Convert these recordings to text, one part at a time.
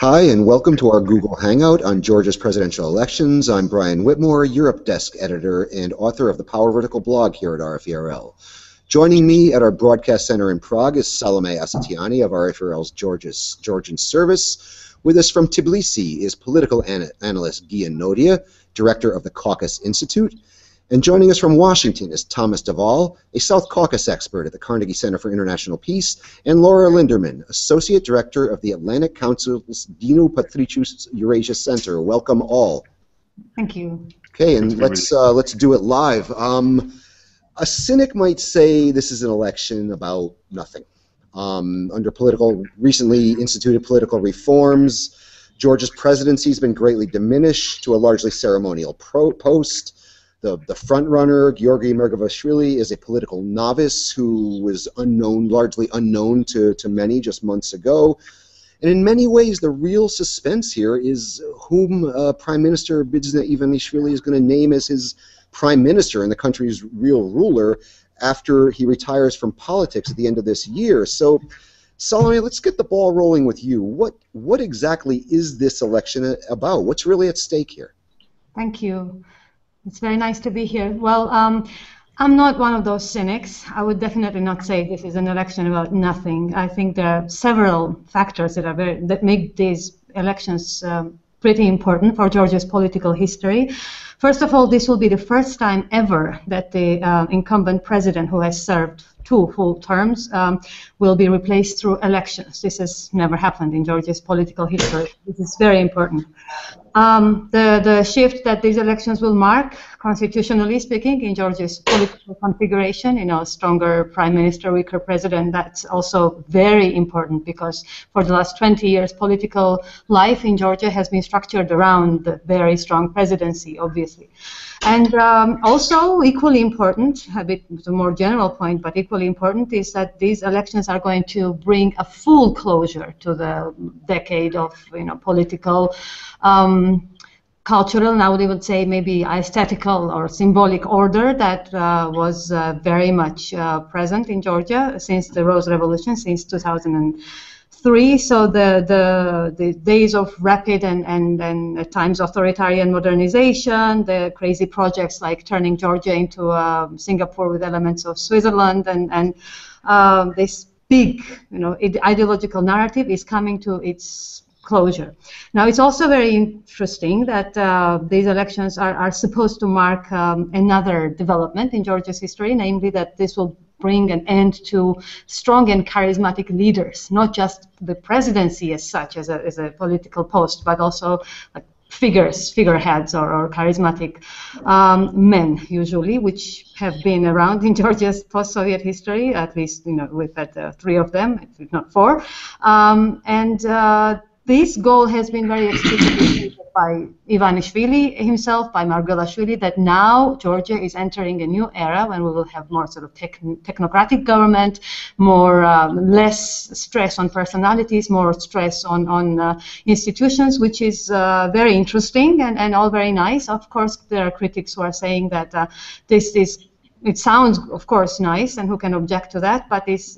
Hi, and welcome to our Google Hangout on Georgia's presidential elections. I'm Brian Whitmore, Europe Desk Editor and author of the Power Vertical blog here at RFERL. Joining me at our broadcast center in Prague is Salome Asatiani of RFERL's Georgian Service. With us from Tbilisi is political analyst Ghia Nodia, director of the Caucasus Institute. And joining us from Washington is Thomas De Waal, a South Caucasus expert at the Carnegie Center for International Peace, and Laura Linderman, Associate Director of the Atlantic Council's Dinu Patricius Eurasia Center. Welcome all. Thank you. Okay, and let's do it live. A cynic might say this is an election about nothing. Under recently instituted political reforms, Georgia's presidency has been greatly diminished to a largely ceremonial post. The front-runner, Georgi Mergavashvili, is a political novice who was largely unknown to many just months ago. And in many ways, the real suspense here is whom Prime Minister Bidzina Ivanishvili is going to name as his prime minister and the country's real ruler after he retires from politics at the end of this year. So, Salome, let's get the ball rolling with you. What exactly is this election about? What's really at stake here? Thank you. It's very nice to be here. Well, I'm not one of those cynics. I would definitely not say this is an election about nothing. I think there are several factors that make these elections pretty important for Georgia's political history. First of all, this will be the first time ever that the incumbent president, who has served 2 full terms, will be replaced through elections. This has never happened in Georgia's political history. This is very important. The shift that these elections will mark, constitutionally speaking, in Georgia's political configuration, stronger prime minister, weaker president, that's also very important because for the last 20 years, political life in Georgia has been structured around the very strong presidency, obviously. And also equally important, a bit a more general point, but equally important, is that these elections are going to bring a full closure to the decade of political, cultural, and I would even say maybe aesthetical or symbolic order that was very much present in Georgia since the Rose Revolution, since 2003. So the days of rapid and at times authoritarian modernization, the crazy projects like turning Georgia into Singapore with elements of Switzerland, and this big ideological narrative is coming to its closure. Now, it's also very interesting that these elections are supposed to mark another development in Georgia's history, namely that this will bring an end to strong and charismatic leaders, not just the presidency as such, as a political post, but also like figureheads or charismatic men, usually, which have been around in Georgia's post-Soviet history, at least we've had 3 of them, if not 4, this goal has been very explicitly stated by Ivanishvili himself, by Margvelashvili, that now Georgia is entering a new era when we will have more sort of technocratic government, less stress on personalities, more stress on institutions, which is very interesting and all very nice. Of course, there are critics who are saying that it sounds, of course, nice, and who can object to that, but it's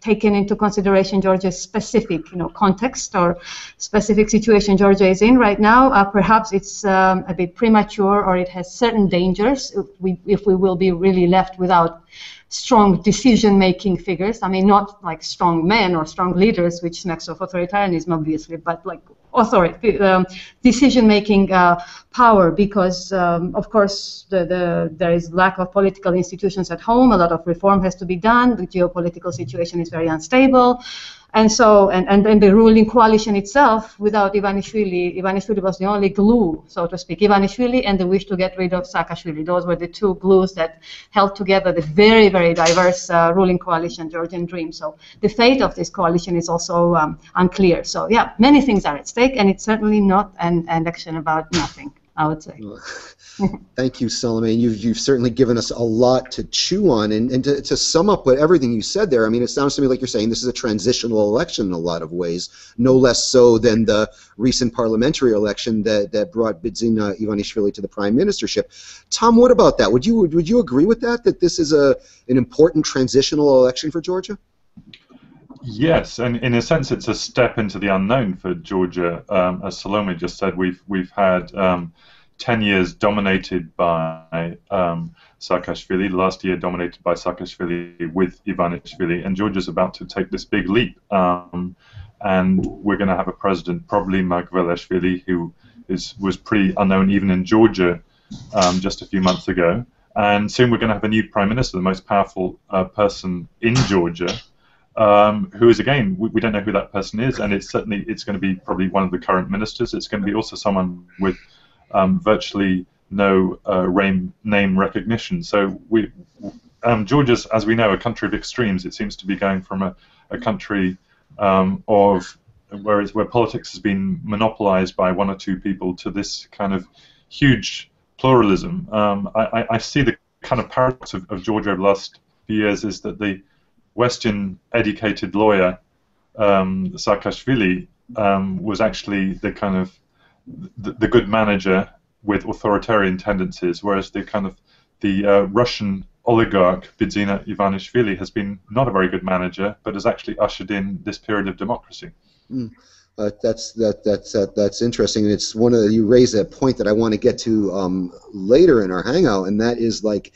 taken into consideration Georgia's specific, context or specific situation Georgia is in right now. Perhaps it's a bit premature, or it has certain dangers if we will be really left without strong decision-making figures. I mean, not like strong men or strong leaders, which smacks of authoritarianism, obviously, but like decision-making power, because of course there is lack of political institutions at home. A lot of reform has to be done. The geopolitical situation is very unstable. And so, and the ruling coalition itself, without Ivanishvili was the only glue, so to speak. Ivanishvili and the wish to get rid of Saakashvili. Those were the 2 glues that held together the very, very diverse ruling coalition, Georgian Dream. So the fate of this coalition is also unclear. So yeah, many things are at stake, and it's certainly not an election about nothing, I would say. Thank you, Salome. You've certainly given us a lot to chew on. And to sum up everything you said there, I mean, it sounds to me like you're saying this is a transitional election in a lot of ways, no less so than the recent parliamentary election that brought Bidzina Ivanishvili to the prime ministership. Tom, what about that? Would you agree with that this is an important transitional election for Georgia? Yes, and in a sense, it's a step into the unknown for Georgia. As Salome just said, we've had 10 years dominated by Saakashvili. Last year, dominated by Saakashvili with Ivanishvili, and Georgia's about to take this big leap. And we're going to have a president, probably Margvelashvili, who was pretty unknown even in Georgia just a few months ago. And soon we're going to have a new prime minister, the most powerful person in Georgia. Who is, again, we don't know who that person is, and it's going to be probably one of the current ministers. It's going to be also someone with virtually no name recognition. So Georgia's, as we know, a country of extremes. It seems to be going from a country where politics has been monopolized by one or two people to this kind of huge pluralism. I see the kind of paradox of Georgia over the last few years is that the Western-educated lawyer Saakashvili was actually the kind of the good manager with authoritarian tendencies, whereas the Russian oligarch Bidzina Ivanishvili has been not a very good manager, but has actually ushered in this period of democracy. That's interesting, and it's you raise a point that I want to get to later in our hangout, and that is like,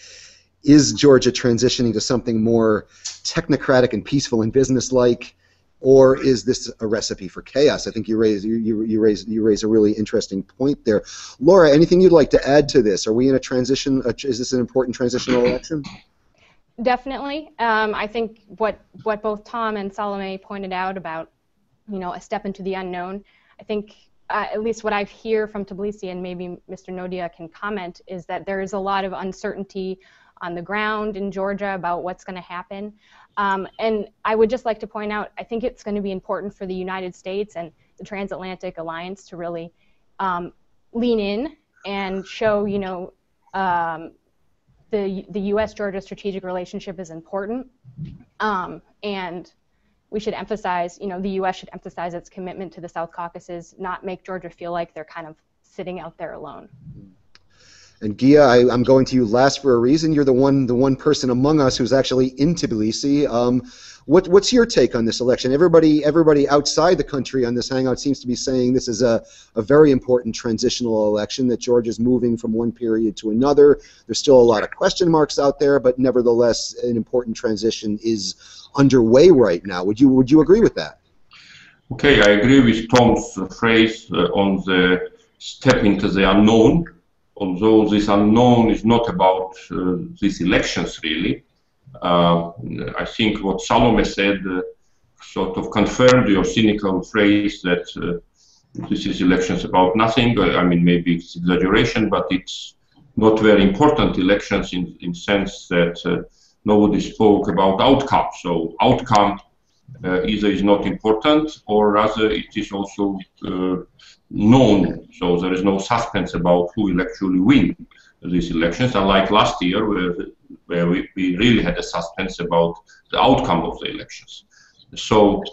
is Georgia transitioning to something more technocratic and peaceful and business-like, or is this a recipe for chaos? I think you raise a really interesting point there. Laura, anything you'd like to add to this? Are we in a transition? Is this an important transitional election? Definitely. I think what both Tom and Salome pointed out about, a step into the unknown. I think at least what I hear from Tbilisi, and maybe Mr. Nodia can comment, is that there is a lot of uncertainty on the ground in Georgia about what's going to happen. And I would just like to point out, I think it's going to be important for the United States and the transatlantic alliance to really lean in and show, the U.S.-Georgia strategic relationship is important. And we should emphasize, the U.S. should emphasize its commitment to the South Caucasus, not make Georgia feel like they're kind of sitting out there alone. And Ghia, I'm going to you last for a reason. You're the one person among us who's actually in Tbilisi. What's your take on this election? Everybody outside the country on this hangout seems to be saying this is a very important transitional election, that Georgia's moving from one period to another. There's still a lot of question marks out there, but nevertheless, an important transition is underway right now. Would you agree with that? Okay, I agree with Tom's phrase on the step into the unknown. Although this unknown is not about these elections, really. I think what Salome said sort of confirmed your cynical phrase that this is elections about nothing. I mean, maybe it's exaggeration, but it's not very important elections in sense that nobody spoke about outcome. So outcome either is not important, or rather it is also known, so there is no suspense about who will actually win these elections, unlike last year where we really had a suspense about the outcome of the elections. So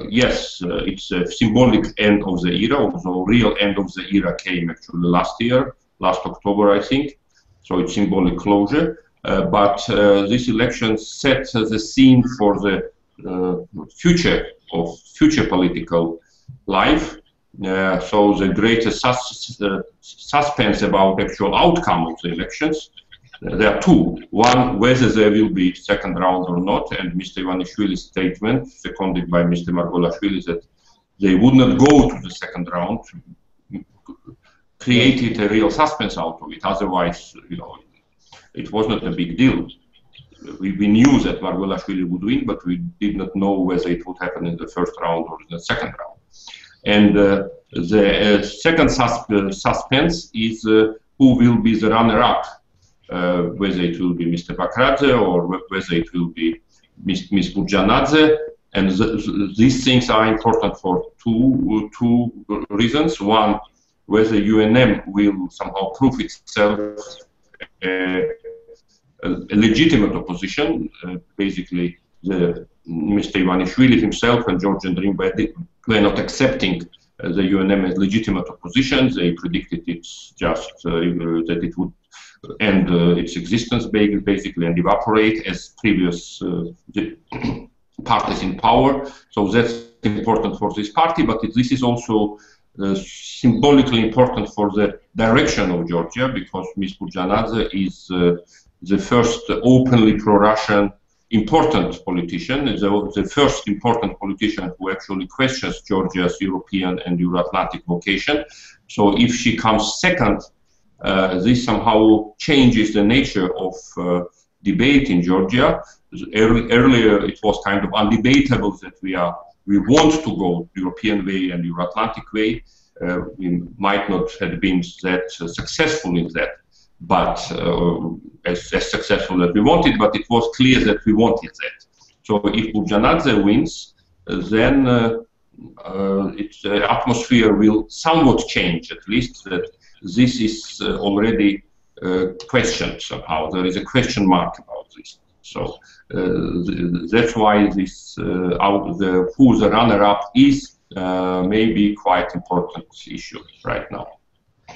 yes, it's a symbolic end of the era, although real end of the era came actually last October, I think, so it's symbolic closure, but this election set the scene for the future political life. So the greatest suspense about actual outcome of the elections, there are two. One, whether there will be second round or not, and Mr. Ivanishvili's statement, seconded by Mr. Margvelashvili, that they would not go to the second round, created a real suspense out of it. Otherwise, it was not a big deal. We knew that Margvelashvili would win, but we did not know whether it would happen in the first round or in the second round. And the second suspense is who will be the runner-up, whether it will be Mr. Bakradze or whether it will be Ms. Budjanadze. And these things are important for two reasons. One, whether UNM will somehow prove itself a legitimate opposition. Basically, Mr. Ivanishvili himself and Georgian Dream were not accepting the UNM as legitimate opposition. They predicted it's just that it would end its existence basically and evaporate as previous parties in power. So that's important for this party, but this is also symbolically important for the direction of Georgia, because Ms. Burjanadze is the first openly pro-Russian important politician, the first important politician who actually questions Georgia's European and Euro-Atlantic vocation. So if she comes second, this somehow changes the nature of debate in Georgia. Earlier it was kind of undebatable that we want to go European way and Euro-Atlantic way. We might not have been that successful in that, but as successful as we wanted, but it was clear that we wanted that. So if Burjanadze wins, then its atmosphere will somewhat change, at least that this is already questioned somehow. There is a question mark about this. So that's why this who the runner-up is may be quite important issue right now.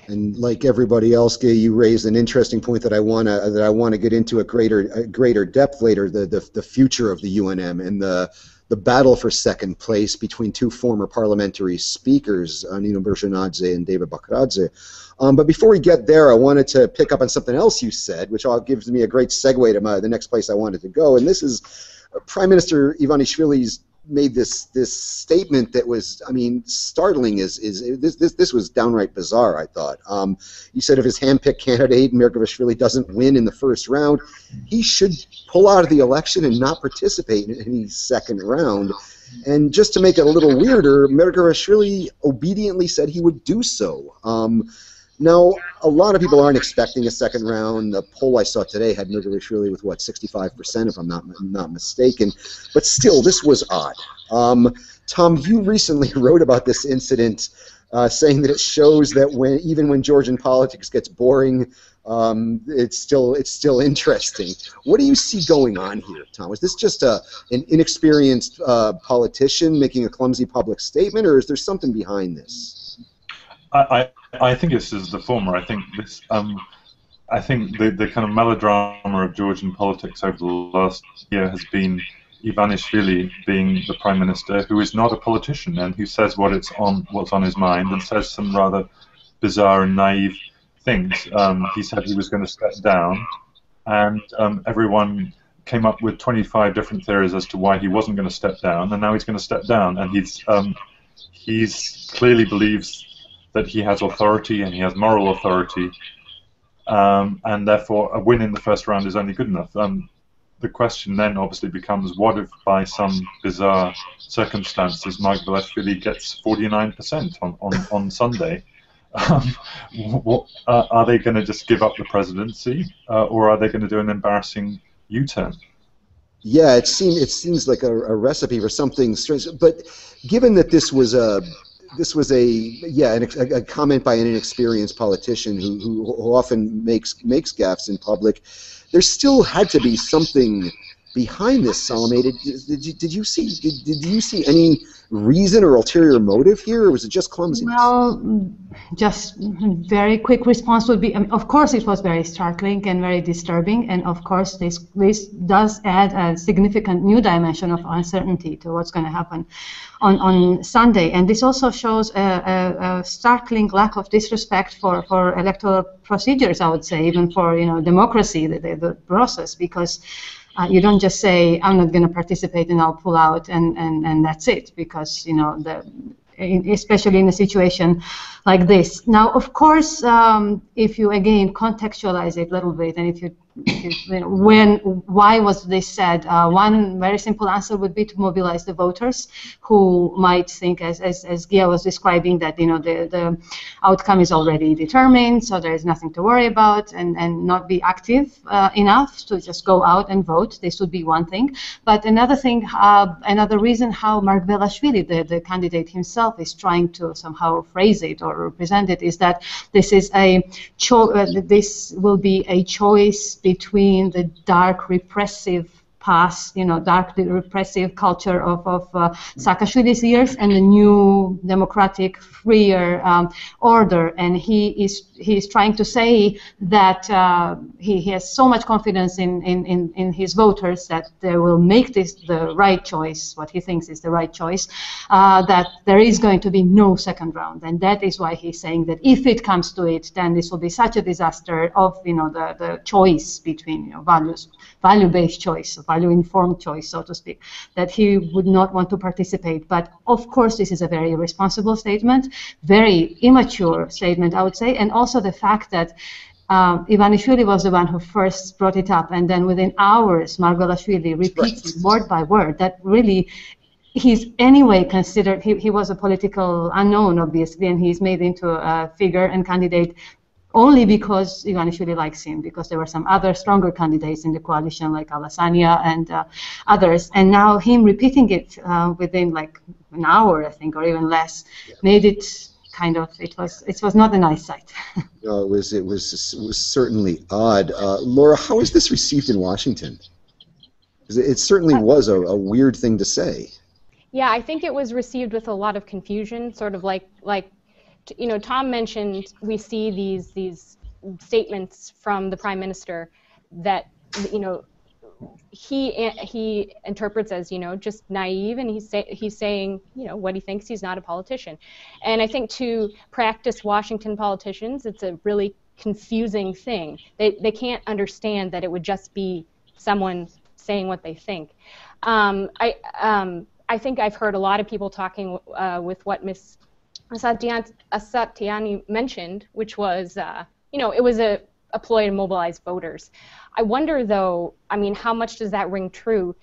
And like everybody else, Ghia, you raised an interesting point that I wanna get into at greater depth later. The future of the UNM and the battle for second place between two former parliamentary speakers, Nino Burjanadze and David Bakradze. But before we get there, I wanted to pick up on something else you said, which gives me a great segue to the next place I wanted to go. And this is Prime Minister Ivanishvili's made this statement that was, I mean, startling. This was downright bizarre, I thought. He said if his hand-picked candidate, Mergavishvili, doesn't win in the first round, he should pull out of the election and not participate in any second round. And just to make it a little weirder, Mergavishvili obediently said he would do so. Now, a lot of people aren't expecting a second round. The poll I saw today had Mergavishvili with, what, 65%, if I'm not mistaken. But still, this was odd. Tom, you recently wrote about this incident, saying that it shows that even when Georgian politics gets boring, it's still interesting. What do you see going on here, Tom? Is this just an inexperienced politician making a clumsy public statement, or is there something behind this? I think this is the former. I think this. I think the kind of melodrama of Georgian politics over the last year has been Ivanishvili being the prime minister, who is not a politician and who says what's on his mind, and says some rather bizarre and naive things. He said he was going to step down, and everyone came up with 25 different theories as to why he wasn't going to step down, and now he's going to step down, and he's clearly believes that he has authority and he has moral authority, and therefore a win in the first round is only good enough. The question then obviously becomes, what if by some bizarre circumstances Margvelashvili gets 49% on Sunday? Are they going to just give up the presidency, or are they going to do an embarrassing U-turn? Yeah, it seems like a recipe for something strange. But given that this was a comment by an inexperienced politician who often makes gaffes in public, there still had to be something behind this, Salome. Did you see any reason or ulterior motive here, or was it just clumsiness? Well, just very quick response would be, of course it was very startling and very disturbing, and of course this does add a significant new dimension of uncertainty to what's going to happen on Sunday. And this also shows a startling lack of disrespect for electoral procedures, I would say, even for democracy, the process, because you don't just say, I'm not going to participate and I'll pull out and that's it, because especially in a situation like this. Now, of course, if you again contextualize it a little bit, and if you why was this said? One very simple answer would be to mobilize the voters, who might think, as Ghia was describing, that the outcome is already determined, so there is nothing to worry about, and not be active enough to just go out and vote. This would be one thing. But another thing, another reason how Margvelashvili, the candidate himself, is trying to somehow phrase it or represent it, is that this is this will be a choice between the dark repressive past, dark repressive culture of Saakashvili's years and the new democratic, freer order. And he is trying to say that he has so much confidence in his voters that they will make this the right choice, what he thinks is the right choice, that there is going to be no second round. And that is why he's saying that if it comes to it, then this will be such a disaster of the choice between value-based choice, value-informed choice, so to speak, that he would not want to participate. But of course, this is a very irresponsible statement, very immature statement, I would say, and also the fact that Ivanishvili was the one who first brought it up, and then within hours, Margvelashvili repeats word by word that really he's anyway considered, he was a political unknown, obviously, and he's made into a figure and candidate only because Ivanishvili likes him, because there were some other stronger candidates in the coalition like Asatiani and others. And now him repeating it within like an hour, I think, or even less, made it kind of, it was not a nice sight. No, it was certainly odd. Laura, how is this received in Washington? It certainly was a weird thing to say. Yeah, I think it was received with a lot of confusion, sort of like Tom mentioned, we see these statements from the Prime Minister that he interprets as just naive, and he's saying what he thinks. He's not a politician, and I think to practice Washington politicians, it's a really confusing thing. They can't understand that it would just be someone saying what they think. I think I've heard a lot of people talking with what Ms. Asatiani mentioned, which was, it was a ploy to mobilize voters. I wonder, though, how much does that ring true?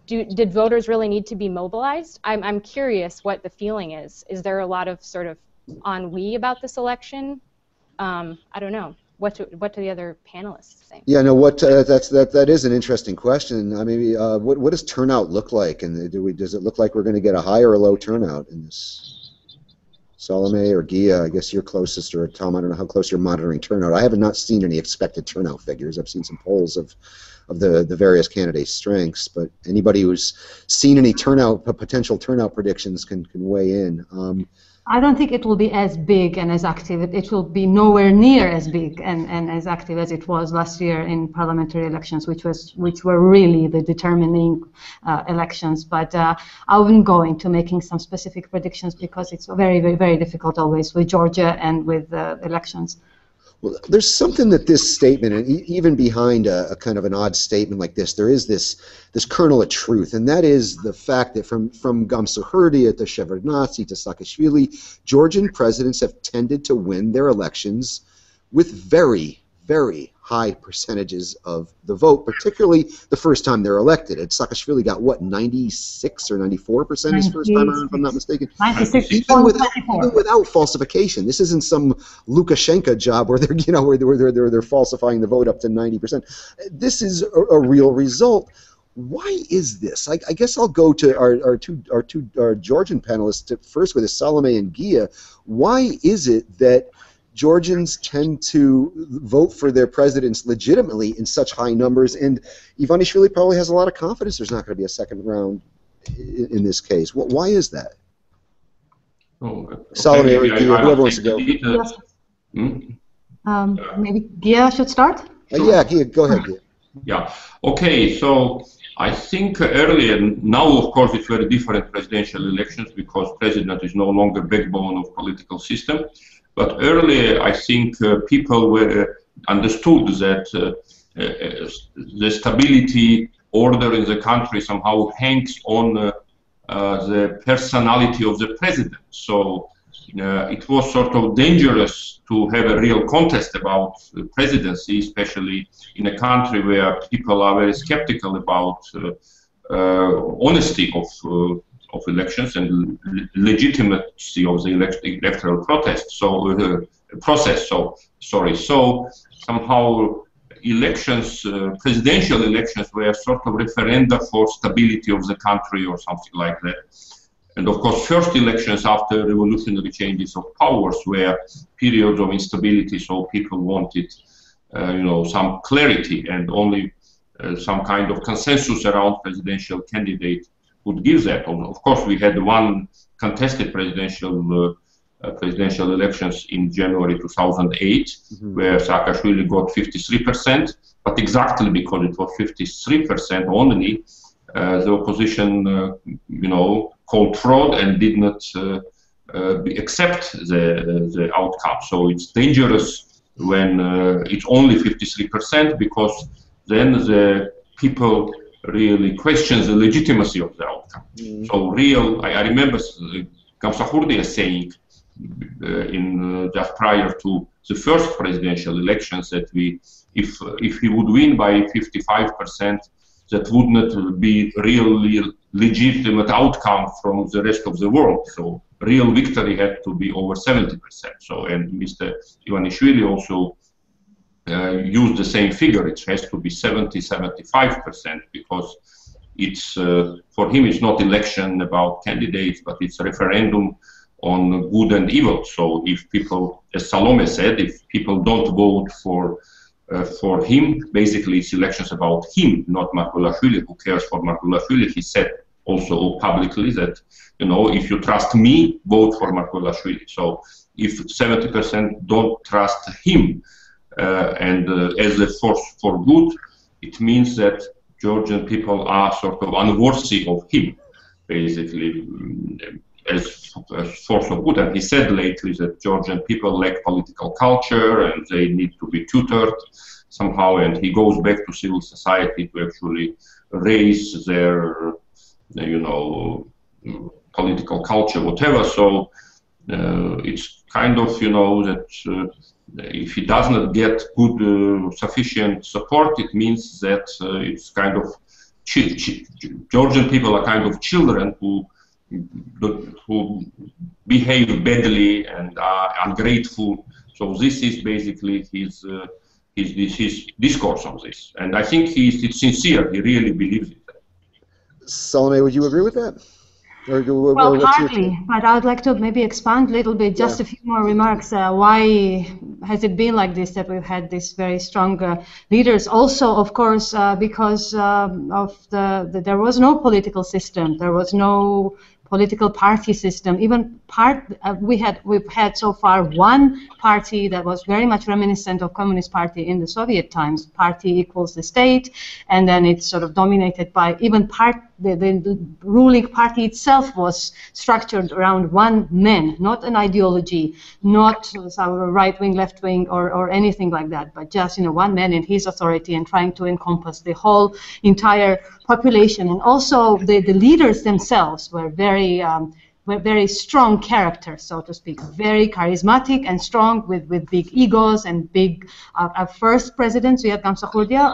Did voters really need to be mobilized? I'm curious what the feeling is. Is there a lot of sort of ennui about this election? I don't know. What do the other panelists think? Yeah, no. That is an interesting question. What does turnout look like, and does it look like we're going to get a high or a low turnout in this? Salome or Ghia, I guess you're closest, or Tom, I don't know how close you're monitoring turnout. I have not seen any expected turnout figures. I've seen some polls of the various candidates' strengths, but anybody who's seen any potential turnout predictions can weigh in. I don't think it will be as big and as active. It will be nowhere near as big and as active as it was last year in parliamentary elections, which were really the determining elections. But I wouldn't go into making some specific predictions because it's very, very, very difficult always with Georgia and with elections. Well, there's something that this statement, and even behind a kind of an odd statement like this, there is this kernel of truth, and that is the fact that from Gamsukhurdia to Shevardnadze to Saakashvili, Georgian presidents have tended to win their elections with very, very high percentages of the vote, particularly the first time they're elected. And Saakashvili got, what, 96 or 94% his first time around, if I'm not mistaken? 96. Even without falsification. This isn't some Lukashenko job where they're falsifying the vote up to 90%. This is a real result. Why is this? I guess I'll go to our Georgian panelists first with Salome and Ghia. Why is it that Georgians tend to vote for their presidents legitimately in such high numbers, and Ivanishvili probably has a lot of confidence there's not going to be a second round in this case. Why is that? Salome, or whoever wants to go. Maybe Ghia should start? Yeah, Ghia, go ahead, Ghia. Yeah, okay, so I think earlier, now of course it's very different presidential elections because president is no longer backbone of political system. But earlier, I think people understood that the stability order in the country somehow hangs on the personality of the president. So it was sort of dangerous to have a real contest about the presidency, especially in a country where people are very skeptical about honesty of elections and legitimacy of the electoral process. So somehow elections, presidential elections, were sort of referenda for stability of the country or something like that. And of course, first elections after revolutionary changes of powers were periods of instability. So people wanted, some clarity, and only some kind of consensus around presidential candidate would give that. Of course, we had one contested presidential elections in January 2008, where Saakashvili got 53%, but exactly because it was 53% only, the opposition, called fraud and did not accept the outcome. So it's dangerous when it's only 53%, because then the people really question the legitimacy of the outcome. So I remember Gamsahurdia saying just prior to the first presidential elections that if he would win by 55%, that would not be really legitimate outcome from the rest of the world. So real victory had to be over 70%. So, and Mr. Ivanishvili also used the same figure. It has to be 70-75%, because it's for him it's not election about candidates, but it's a referendum on good and evil. So if people, as Salome said, if people don't vote for him, basically it's elections about him, not Margvelashvili. Who cares for Margvelashvili? He said also publicly that, if you trust me, vote for Margvelashvili. So if 70% don't trust him and as a force for good, it means that Georgian people are sort of unworthy of him, basically, as force of good. And he said lately that Georgian people lack political culture and they need to be tutored somehow, and he goes back to civil society to actually raise their, political culture, whatever. So it's kind of, that if he does not get good, sufficient support, it means that it's kind of, Georgian people are kind of children who behave badly and are ungrateful. So this is basically his discourse on this, and I think it's sincere. He really believes it. Salome, would you agree with that? Well, hardly, but I would like to maybe expand a little bit, just a few more remarks. Why has it been like this, that we've had these very strong leaders? Also, of course, because of there was no political system, there was no political party system. Even we've had so far one party that was very much reminiscent of Communist Party in the Soviet times. Party equals the state, and then it's sort of dominated by even the ruling party itself was structured around one man, not an ideology, not right wing, left wing, or anything like that, but just one man in his authority and trying to encompass the whole entire population. And also the leaders themselves were very strong characters, so to speak, very charismatic and strong, with big egos and big. Our first president, Ziad Gamsahurdia,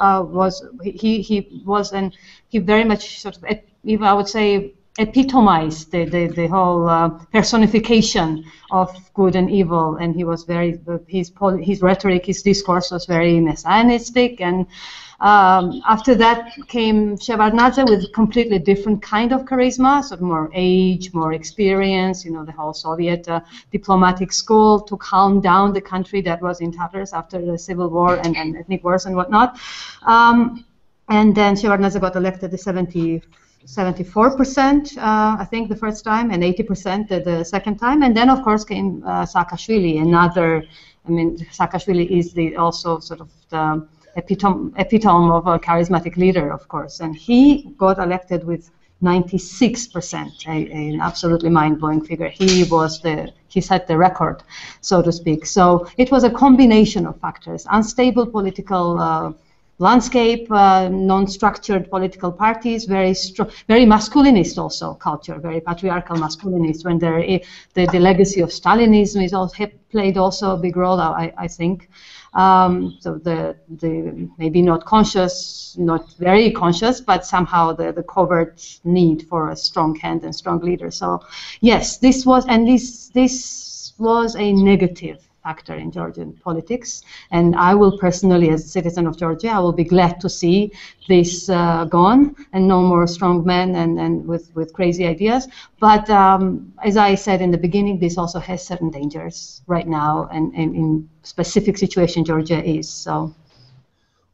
he very much sort of, even I would say, epitomized the whole personification of good and evil, and he was his rhetoric, his discourse was very messianistic. And after that came Shevardnadze with a completely different kind of charisma, sort of more age, more experience, the whole Soviet diplomatic school to calm down the country that was in tatters after the civil war and ethnic wars and whatnot. And then Shevardnadze got elected 74%, I think, the first time, and 80% the second time. And then, of course, came Saakashvili, Saakashvili is also sort of the epitome of a charismatic leader, of course. And he got elected with 96%, an absolutely mind-blowing figure. He set the record, so to speak. So it was a combination of factors: unstable political landscape, non-structured political parties, very masculinist also culture, very patriarchal masculinist. When the legacy of Stalinism is also played also a big role, I think. So the maybe not conscious, not very conscious, but somehow the covert need for a strong hand and strong leader. So yes, this was a negative factor in Georgian politics, and I will personally, as a citizen of Georgia, I will be glad to see this gone and no more strong men and with crazy ideas. But as I said in the beginning, this also has certain dangers right now, and in specific situation Georgia is. So.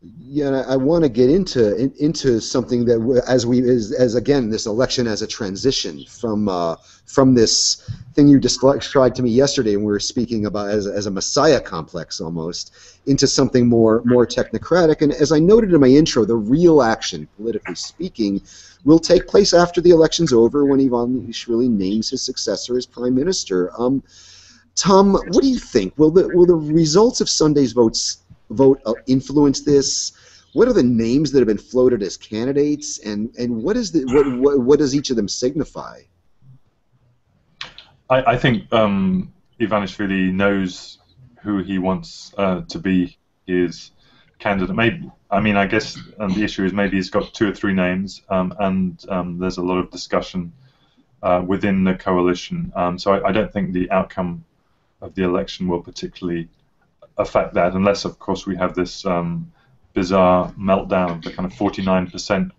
Yeah, I want to get into something that as again this election as a transition from this thing you described to me yesterday, and we were speaking about as a messiah complex almost, into something more technocratic. And as I noted in my intro, the real action, politically speaking, will take place after the election's over, when Ivanishvili names his successor as prime minister. Tom, what do you think? Will the results of Sunday's vote influence this? What are the names that have been floated as candidates, and what does each of them signify? I think Ivanishvili knows who he wants to be his candidate. Maybe, I mean, I guess the issue is maybe he's got 2 or 3 names, and there's a lot of discussion within the coalition. So I don't think the outcome of the election will particularly affect that, unless, of course, we have this bizarre meltdown, the kind of 49%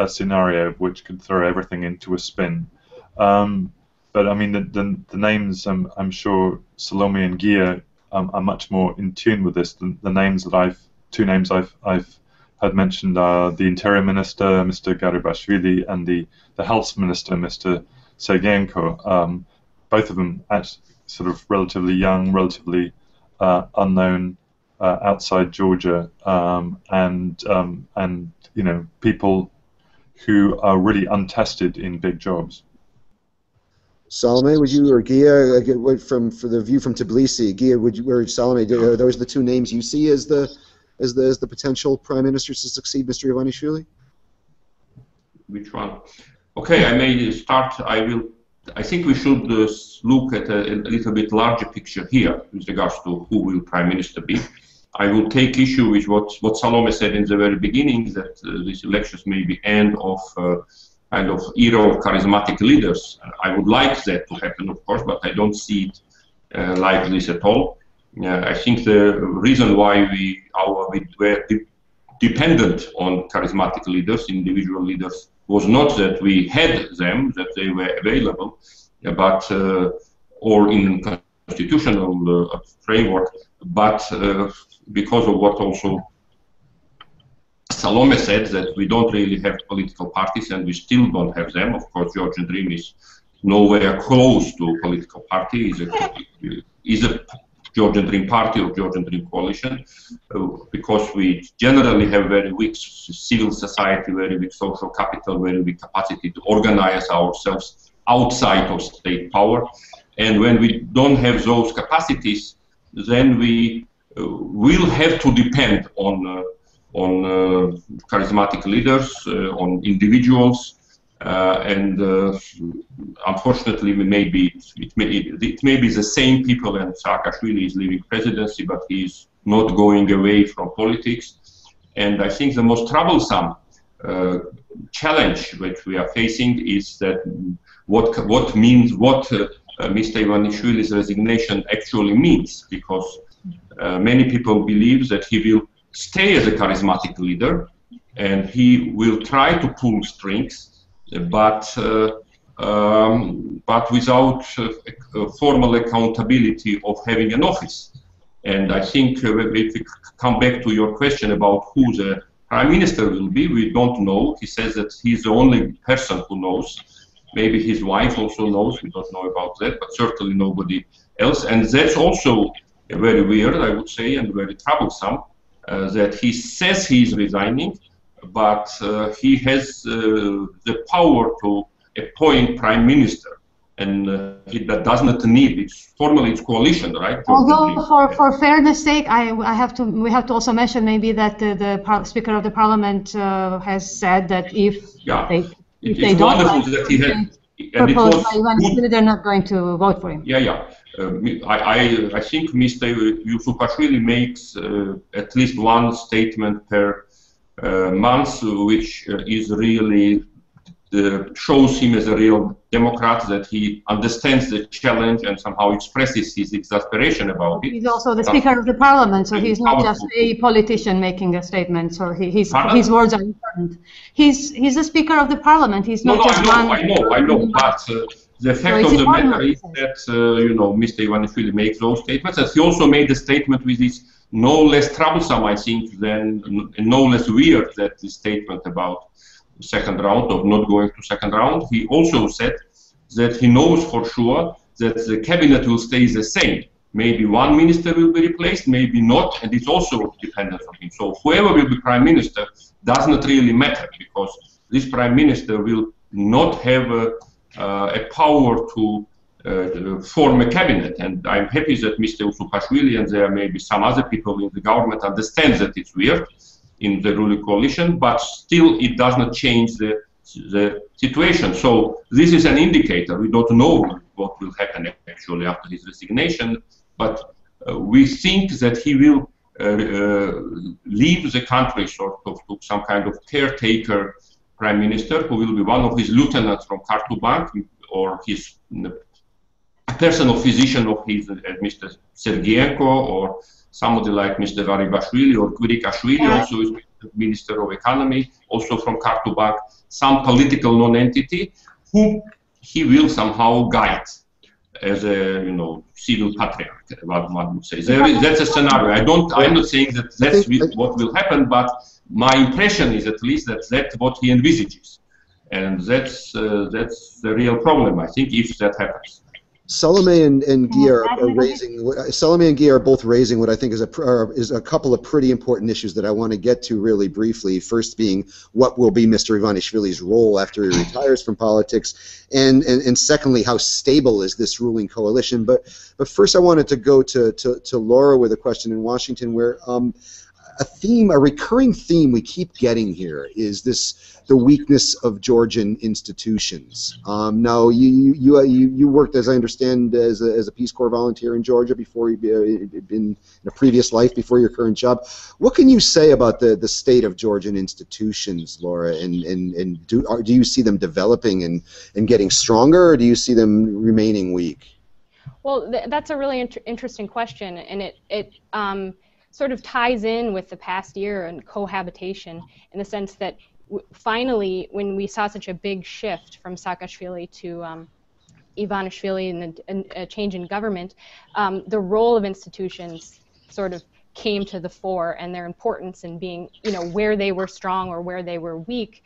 scenario, which could throw everything into a spin. But I mean, the names, I'm sure Salome and Ghia are much more in tune with this than the names that 2 names I've heard mentioned are the Interior Minister, Mr. Garibashvili, and the Health Minister, Mr. Sergenko. Both of them sort of relatively young, relatively unknown outside Georgia, and you know, people who are really untested in big jobs. Salome, would you, or Ghia, for the view from Tbilisi, Ghia, would you, or Salome, are those the 2 names you see as the potential prime ministers to succeed Mr. Ivanishvili? Which one? Okay, I may start. I think we should look at a little bit larger picture here with regards to who will prime minister be. I will take issue with what Salome said in the very beginning, that these elections may be end of kind of era of charismatic leaders. I would like that to happen, of course, but I don't see it like this at all. I think the reason why we were dependent on charismatic leaders, individual leaders, was not that we had them, that they were available, but or in constitutional framework, but because of what also Salome said, that we don't really have political parties, and we still don't have them. Of course, Georgian Dream is nowhere close to a political party. Is a Georgian Dream party or Georgian Dream coalition, because we generally have very weak civil society, very weak social capital, very weak capacity to organize ourselves outside of state power. And when we don't have those capacities, then we will have to depend on charismatic leaders, on individuals, and unfortunately, it may be the same people, and Saakashvili is leaving presidency, but he's not going away from politics. And I think the most troublesome challenge which we are facing is that what Mr. Ivanishvili's resignation actually means, because many people believe that he will stay as a charismatic leader and he will try to pull strings, but without formal accountability of having an office. And I think if we come back to your question about who the prime minister will be, we don't know. He says that he's the only person who knows. Maybe his wife also knows, we don't know about that, but certainly nobody else. And that's also very weird, I would say, and very troublesome, that he says he's resigning, but he has the power to appoint prime minister, and he does not need it. Formally, it's coalition, right? Although, for fairness' sake, we have to also mention maybe that the Speaker of the Parliament has said that if they don't like proposed by Ivanishvili, they're not going to vote for him. I think Mr. Yusupashvili makes at least one statement per month, which is really shows him as a real Democrat, that he understands the challenge and somehow expresses his exasperation about it. He's also the Speaker of the Parliament, so he's not just a politician making a statement. So his words are important. He's the Speaker of the Parliament. He's not just one. I know, but The fact of the matter is that, you know, Mr. Ivanishvili makes those statements, and he also made a statement which is no less troublesome, I think, than, no less weird, that the statement about the second round, of not going to second round. He also said that he knows for sure that the cabinet will stay the same. Maybe one minister will be replaced, maybe not, and it's also dependent on him. So whoever will be prime minister does not really matter, because this prime minister will not have a power to form a cabinet. And I'm happy that Mr. Usupashvili and there may be some other people in the government understand that it's weird in the ruling coalition, but still it does not change the situation. So this is an indicator. We don't know what will happen actually after his resignation, but we think that he will leave the country sort of to some kind of caretaker prime minister, who will be one of his lieutenants from Kartubank, or his personal physician of his, Mr. Sergeyenko, or somebody like Mr. Varibashvili or Kurikashvili, also is Minister of Economy, also from Kartubank, some political non-entity who he will somehow guide as a, you know, civil patriarch, what one would say. That's a scenario. I'm not saying that that's what will happen, but my impression is at least that that's what he envisages, and that's the real problem, I think, if that happens. Salome and Ghia are raising. Salome and Ghia are both raising what I think is a couple of pretty important issues that I want to get to really briefly. First, being what will be Mr. Ivanishvili's role after he retires from politics, and secondly, how stable is this ruling coalition. But first, I wanted to go to Laura with a question in Washington, where a recurring theme we keep getting here is the weakness of Georgian institutions. Now, you worked, as I understand, as a Peace Corps volunteer in Georgia before you'd been in a previous life before your current job. What can you say about the state of Georgian institutions, Laura? And do you see them developing and getting stronger, or do you see them remaining weak? Well, that's a really interesting question, and it sort of ties in with the past year and cohabitation, in the sense that finally, when we saw such a big shift from Saakashvili to Ivanishvili and a change in government, the role of institutions sort of came to the fore, and their importance in being, you know, where they were strong or where they were weak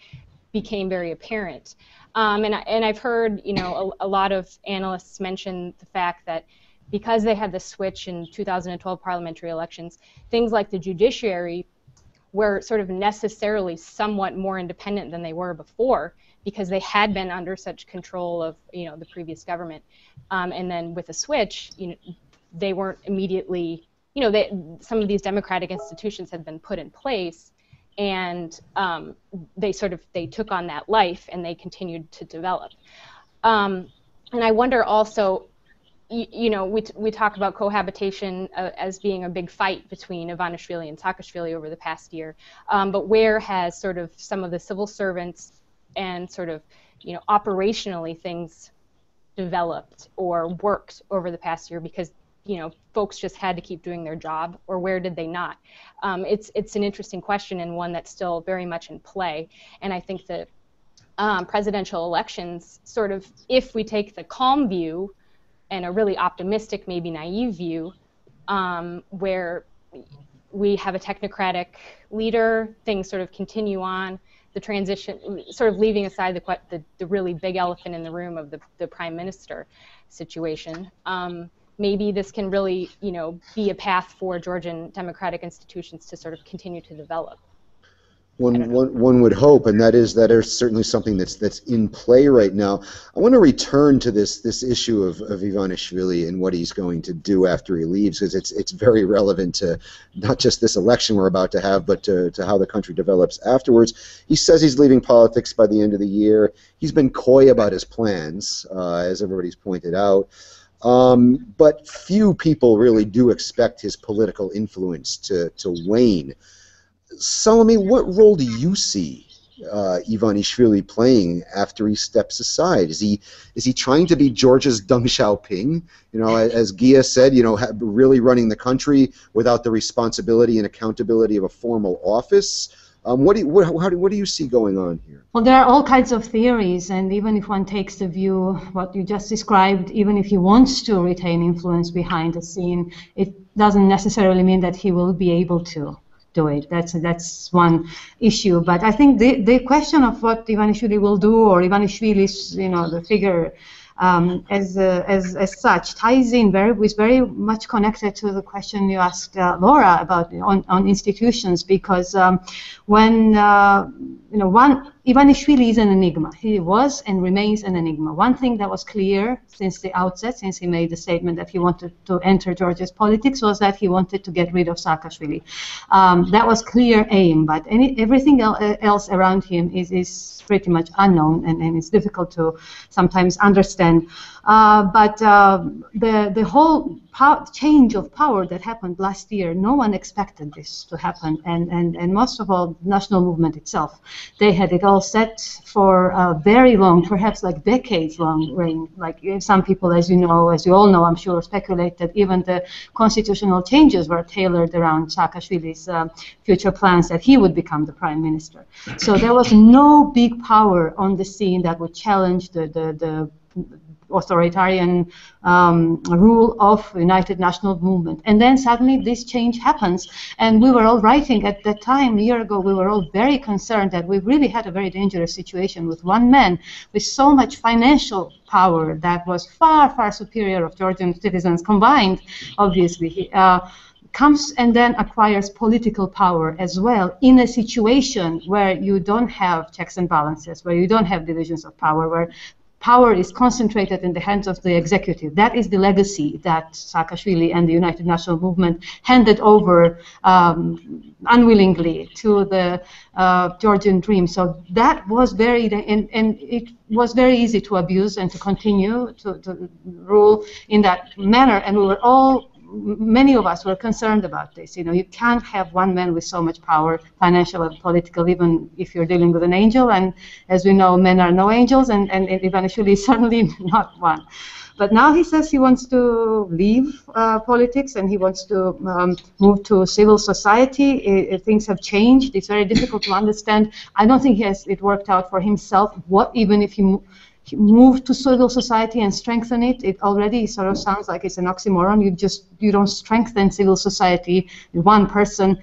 became very apparent. And I've heard, you know, a lot of analysts mention the fact that because they had the switch in 2012 parliamentary elections, things like the judiciary were sort of necessarily somewhat more independent than they were before, because they had been under such control of, you know, the previous government. And then with a switch, you know, they weren't immediately, you know, some of these democratic institutions had been put in place, and they took on that life, and they continued to develop. And I wonder also, you know, we talk about cohabitation as being a big fight between Ivanishvili and Saakashvili over the past year, but where has sort of some of the civil servants and sort of, you know, operationally things developed or worked over the past year, because, you know, folks just had to keep doing their job, or where did they not? It's an interesting question, and one that's still very much in play, and I think that presidential elections sort of, if we take the calm view and a really optimistic, maybe naive view, where we have a technocratic leader, things sort of continue on, the transition, sort of leaving aside the really big elephant in the room of the prime minister situation. Maybe this can really, you know, be a path for Georgian democratic institutions to sort of continue to develop. One would hope, and that is certainly something that's in play right now. I want to return to this issue of Ivanishvili and what he's going to do after he leaves, because it's very relevant to not just this election we're about to have, but to how the country develops afterwards. He says he's leaving politics by the end of the year. He's been coy about his plans, as everybody's pointed out. But few people really do expect his political influence to wane. Salome, what role do you see Ivanishvili playing after he steps aside? Is he trying to be Georgia's Deng Xiaoping? You know, as Ghia said, you know, really running the country without the responsibility and accountability of a formal office, What do you see going on here? Well, there are all kinds of theories, and even if one takes the view, what you just described, even if he wants to retain influence behind the scene, it doesn't necessarily mean that he will be able to do it. That's one issue. But I think the question of what Ivanishvili will do, or Ivanishvili's, the figure as such, ties in is very much connected to the question you asked Laura about on institutions, because when Ivanishvili is an enigma. He was and remains an enigma. One thing that was clear since the outset, since he made the statement that he wanted to enter Georgia's politics, was that he wanted to get rid of Saakashvili. That was clear aim, but everything else around him is pretty much unknown, and it's difficult to sometimes understand. But the whole change of power that happened last year, no one expected this to happen, and most of all, the national movement itself. They had it all set for a very long, perhaps like decades-long reign. Like some people, as you all know, I'm sure, speculate that even the constitutional changes were tailored around Saakashvili's future plans that he would become the prime minister. So there was no big power on the scene that would challenge the authoritarian rule of United National Movement. And then suddenly this change happens, and we were all writing at that time, a year ago, we were all very concerned that we really had a very dangerous situation with one man with so much financial power that was far, far superior of Georgian citizens combined, obviously. He comes and then acquires political power as well in a situation where you don't have checks and balances, where you don't have divisions of power, where power is concentrated in the hands of the executive. That is the legacy that Saakashvili and the United National Movement handed over unwillingly to the Georgian dream. So that was and it was very easy to abuse and to continue to rule in that manner. And we were all, many of us were concerned about this. You can't have one man with so much power, financial and political, even if you're dealing with an angel. And as we know, men are no angels, and Ivanishvili is certainly not one. But now he says he wants to leave politics, and he wants to move to civil society. Things have changed. It's very difficult to understand. I don't think he has it worked out for himself. Even if he move to civil society and strengthen it, it already sort of sounds like it's an oxymoron. You don't strengthen civil society, one person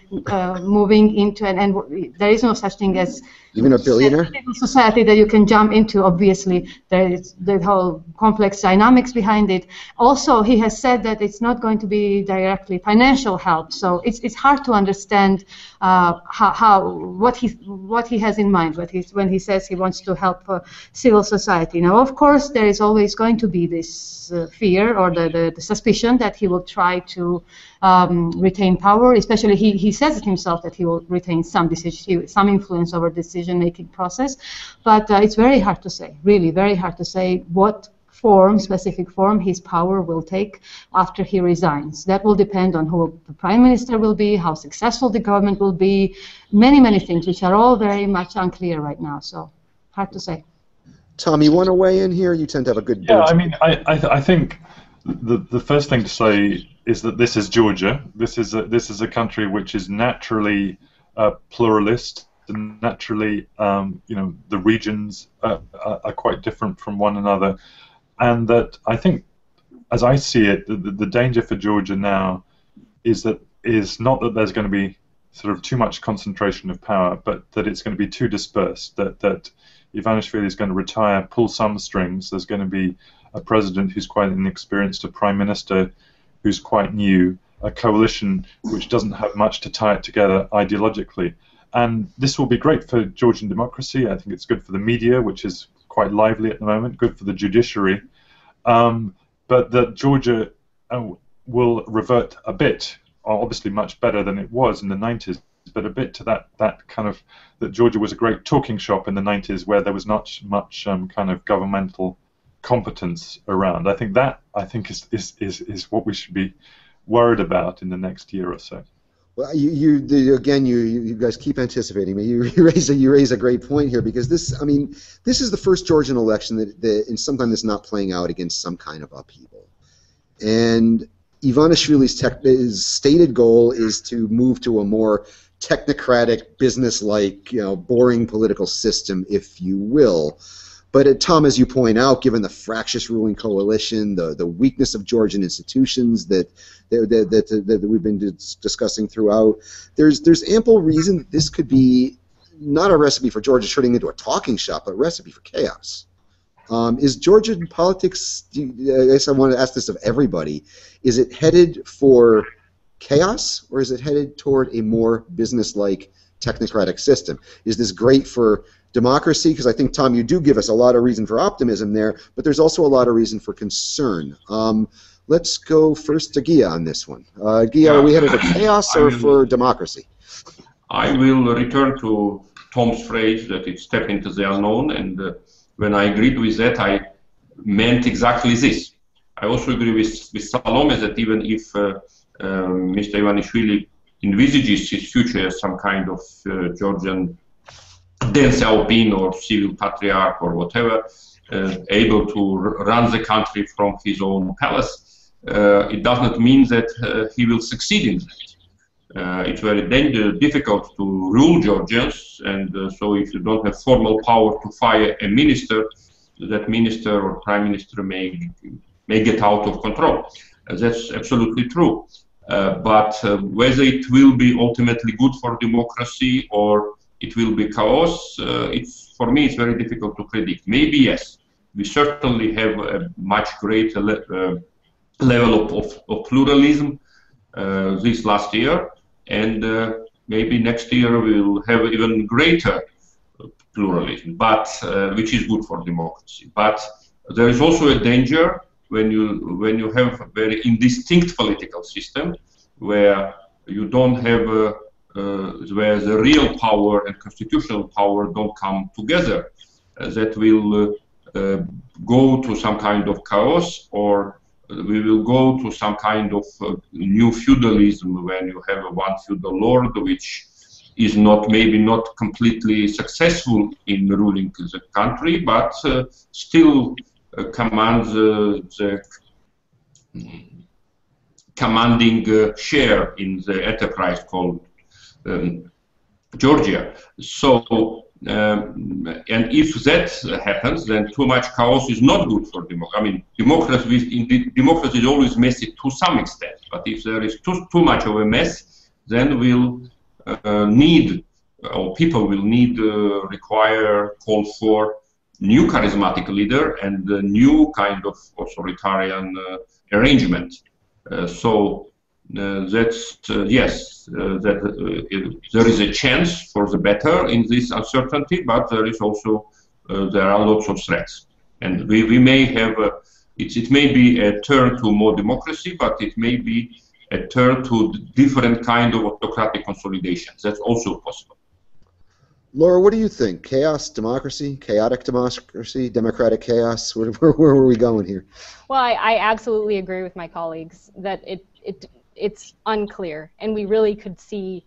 moving into and there is no such thing as even a billionaire civil society that you can jump into. Obviously, there is the whole complex dynamics behind it. Also, he has said that it's not going to be directly financial help, so it's hard to understand what he has in mind when he says he wants to help civil society. Now, of course, there is always going to be this fear or the suspicion that he will try to retain power. Especially, he says it himself that he will retain some influence over decision-making process. But it's very hard to say, really very hard to say what specific form his power will take after he resigns. That will depend on who the prime minister will be, how successful the government will be, many things which are all very much unclear right now. So hard to say. Tom, you want to weigh in here? You tend to have a good. Yeah, I mean, I think the first thing to say is that this is Georgia. This is a country which is naturally pluralist. And naturally, the regions are quite different from one another. And that I think, as I see it, the danger for Georgia now is not that there's going to be sort of too much concentration of power, but that it's going to be too dispersed, that Ivanishvili is going to retire, pull some strings. There's going to be a president who's quite inexperienced, a prime minister who's quite new, a coalition which doesn't have much to tie it together ideologically. And this will be great for Georgian democracy. I think it's good for the media, which is quite lively at the moment, good for the judiciary, but that Georgia will revert a bit, obviously much better than it was in the 90s, but a bit to that kind of, that Georgia was a great talking shop in the 90s where there was not much kind of governmental competence around. I think is what we should be worried about in the next year or so. Well, you guys keep anticipating me. You raise a great point here, because this is the first Georgian election that in some time that's not playing out against some kind of upheaval. And Ivanishvili's stated goal is to move to a more technocratic, business-like, boring political system, if you will. But Tom, as you point out, given the fractious ruling coalition, the weakness of Georgian institutions that we've been discussing throughout, there's ample reason that this could be not a recipe for Georgia turning into a talking shop, but a recipe for chaos. Is Georgian politics, I guess I want to ask this of everybody, is it headed for chaos, or is it headed toward a more business-like technocratic system? Is this great for democracy? Because I think, Tom, you do give us a lot of reason for optimism there, but there's also a lot of reason for concern. Let's go first to Ghia on this one. Ghia, are we headed for chaos or for democracy? I will return to Tom's phrase that it's step into the unknown, and when I agreed with that, I meant exactly this. I also agree with Salome that even if Mr. Ivanishvili envisages his future as some kind of Georgian Deng Xiaoping or civil patriarch or whatever, able to run the country from his own palace, it does not mean that he will succeed in that. It's very difficult to rule Georgians, and so if you don't have formal power to fire a minister, that minister or prime minister may get out of control. That's absolutely true. But whether it will be ultimately good for democracy or it will be chaos, for me it's very difficult to predict. Maybe yes. We certainly have a much greater level of pluralism this last year, and maybe next year we'll have even greater pluralism, but which is good for democracy. But there is also a danger when you have a very indistinct political system where you don't have where the real power and constitutional power don't come together, that will go to some kind of chaos, or we will go to some kind of new feudalism when you have one feudal lord which is maybe not completely successful in ruling the country, but still commands the commanding share in the enterprise called Georgia. So, and if that happens, then too much chaos is not good for democracy. I mean, democracy is always messy to some extent, but if there is too much of a mess, then we'll need, or people will need, call for new charismatic leader and a new kind of authoritarian arrangement. So that's yes, that there is a chance for the better in this uncertainty, but there is also there are lots of threats, and we may have it may be a turn to more democracy, but it may be a turn to different kind of autocratic consolidations. That's also possible. Laura, what do you think? Chaos, democracy, chaotic democracy, democratic chaos? Where are we going here? Well, I absolutely agree with my colleagues that it's unclear, and we really could see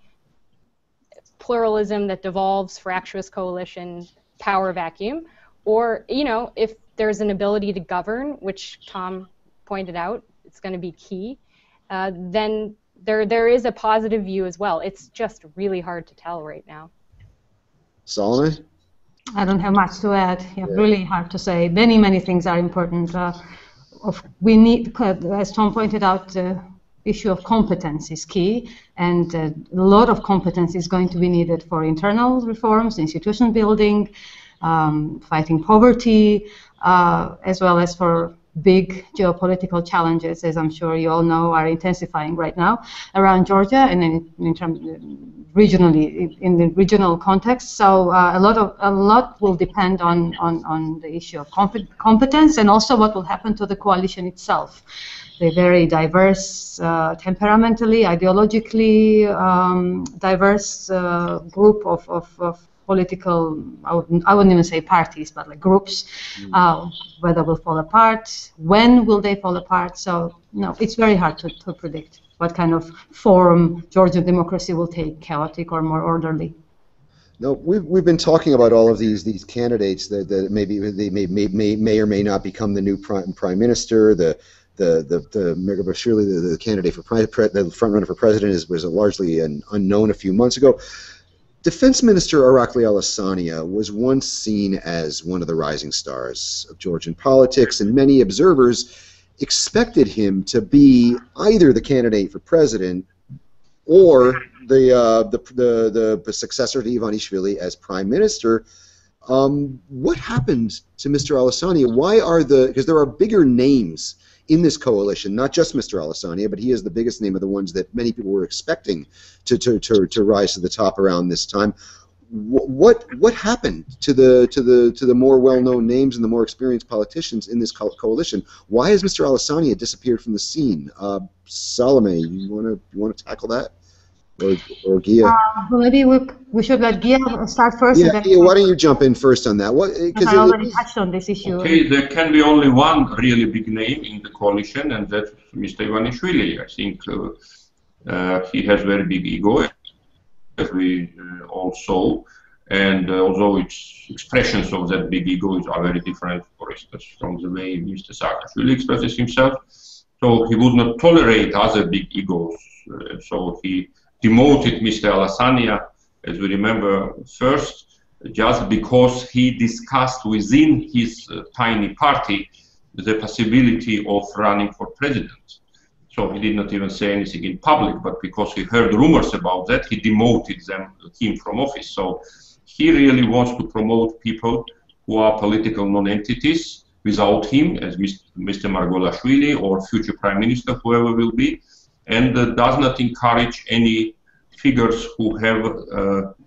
pluralism that devolves, fractious coalition, power vacuum, or if there's an ability to govern, which Tom pointed out, it's going to be key. Then there is a positive view as well. It's just really hard to tell right now. Salome? I don't have much to add. Yeah, really hard to say. Many things are important. We need, as Tom pointed out, the issue of competence is key, and a lot of competence is going to be needed for internal reforms, institution building, fighting poverty, as well as for big geopolitical challenges, as I'm sure you all know, are intensifying right now around Georgia and in terms regionally in the regional context. So a lot will depend on the issue of competence, and also what will happen to the coalition itself. They're very diverse, temperamentally, ideologically diverse group of political, I wouldn't even say parties, but like groups, whether will fall apart, when will they fall apart. So, it's very hard to predict what kind of form Georgian democracy will take, chaotic or more orderly. No, we've been talking about all of these candidates that maybe they may or may not become the new prime minister, the the Mirgabashvili, the candidate for the front runner for president, was largely an unknown a few months ago. Defense Minister Irakli Alasania was once seen as one of the rising stars of Georgian politics, and many observers expected him to be either the candidate for president or the successor to Ivanishvili as prime minister. What happened to Mr. Alasania? Because there are bigger names in this coalition, not just Mr. Alasania, but he is the biggest name of the ones that many people were expecting to rise to the top around this time. What happened to the more well-known names and the more experienced politicians in this coalition? Why has Mr. Alasania disappeared from the scene? Salome, you want to tackle that? Or Ghia? Well, maybe we should let Ghia start first. Yeah, Ghia, why don't you jump in first on that? Because I already touched on this issue. Okay, there can be only one really big name in the coalition, and that's Mr. Ivanishvili. I think he has very big ego, as we all saw, and although its expressions of that big ego are very different, for instance, from the way Mr. Saakashvili expresses himself, so he would not tolerate other big egos, so he demoted Mr. Alasania, as we remember, first, just because he discussed within his tiny party the possibility of running for president. So he did not even say anything in public, but because he heard rumors about that, he demoted him from office. So he really wants to promote people who are political non-entities without him, as Mr. Margolashvili or future prime minister, whoever will be, and does not encourage any figures who have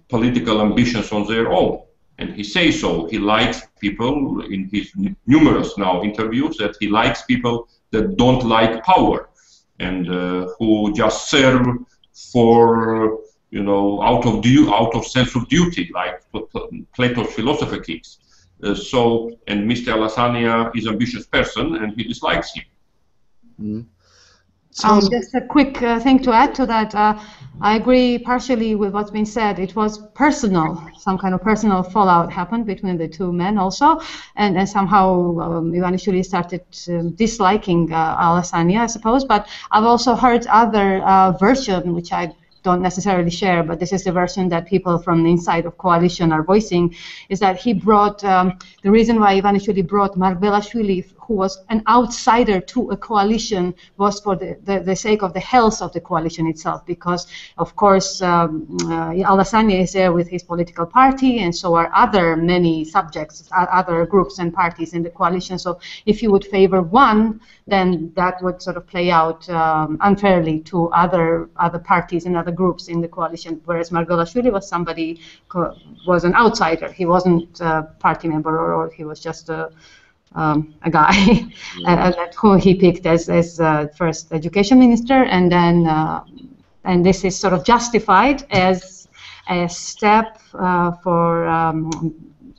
political ambitions on their own. And he says so. He likes people, in his numerous now interviews, that he likes people that don't like power and who just serve for, out of sense of duty, like Plato's philosopher kicks. And Mr. Alasania is an ambitious person, and he dislikes him. Mm-hmm. Just a quick thing to add to that. I agree partially with what's been said. It was personal, some kind of personal fallout happened between the two men also, and somehow Ivanishvili started disliking Alasania, I suppose. But I've also heard other version, which I don't necessarily share, but this is the version that people from the inside of coalition are voicing, is that he brought, the reason why Ivanishvili brought Margvelashvili, who was an outsider to a coalition, was for the sake of the health of the coalition itself, because of course Alasania is there with his political party, and so are many subjects, other groups and parties in the coalition. So if you would favor one, then that would sort of play out unfairly to other parties and other groups in the coalition, whereas Margvelashvili was an outsider. He wasn't a party member, or he was just a guy who he picked as first education minister, and then and this is sort of justified as a step for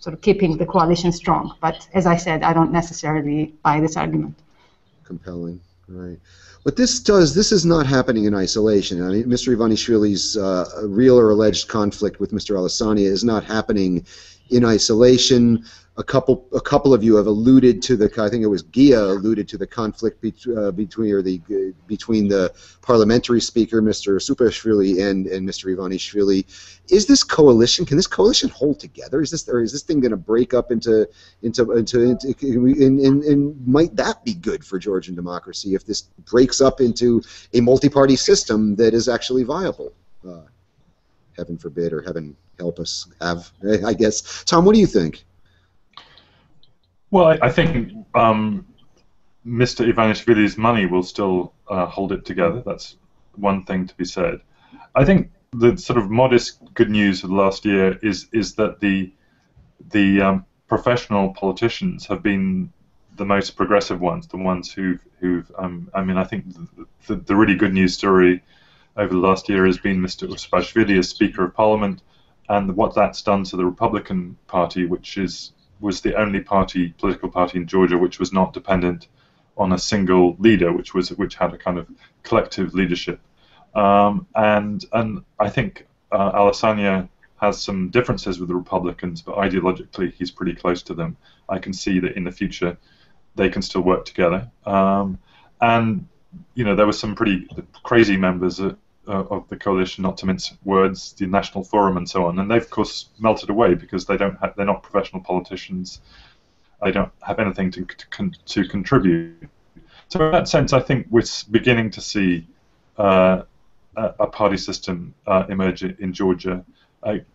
sort of keeping the coalition strong. But as I said, I don't necessarily buy this argument. Compelling, right? What this does, this is not happening in isolation. I mean, Mr. Ivanishvili's real or alleged conflict with Mr. Alasania is not happening in isolation. A couple of you have alluded to I think it was Ghia alluded to the conflict between the parliamentary speaker, Mr. Supashvili, and Mr. Ivanishvili. Can this coalition hold together? Is this thing going to break up into might that be good for Georgian democracy if this breaks up into a multi-party system that is actually viable? Heaven forbid, or heaven help us have, I guess. Tom, what do you think? Well, I think Mr. Ivanishvili's money will still hold it together. That's one thing to be said. I think the sort of modest good news of the last year is that the professional politicians have been the most progressive ones, the ones who've I mean, I think the really good news story over the last year has been Mr. Usupashvili as Speaker of Parliament, and what that's done to the Republican Party, which was the only political party in Georgia which was not dependent on a single leader, which had a kind of collective leadership. And I think Alasania has some differences with the Republicans, but ideologically he's pretty close to them. I can see that in the future they can still work together. And there were some pretty crazy members of the coalition, not to mince words, the National Forum and so on, and they've of course melted away because they're not professional politicians. They don't have anything to contribute. So in that sense, I think we're beginning to see a party system emerge in Georgia.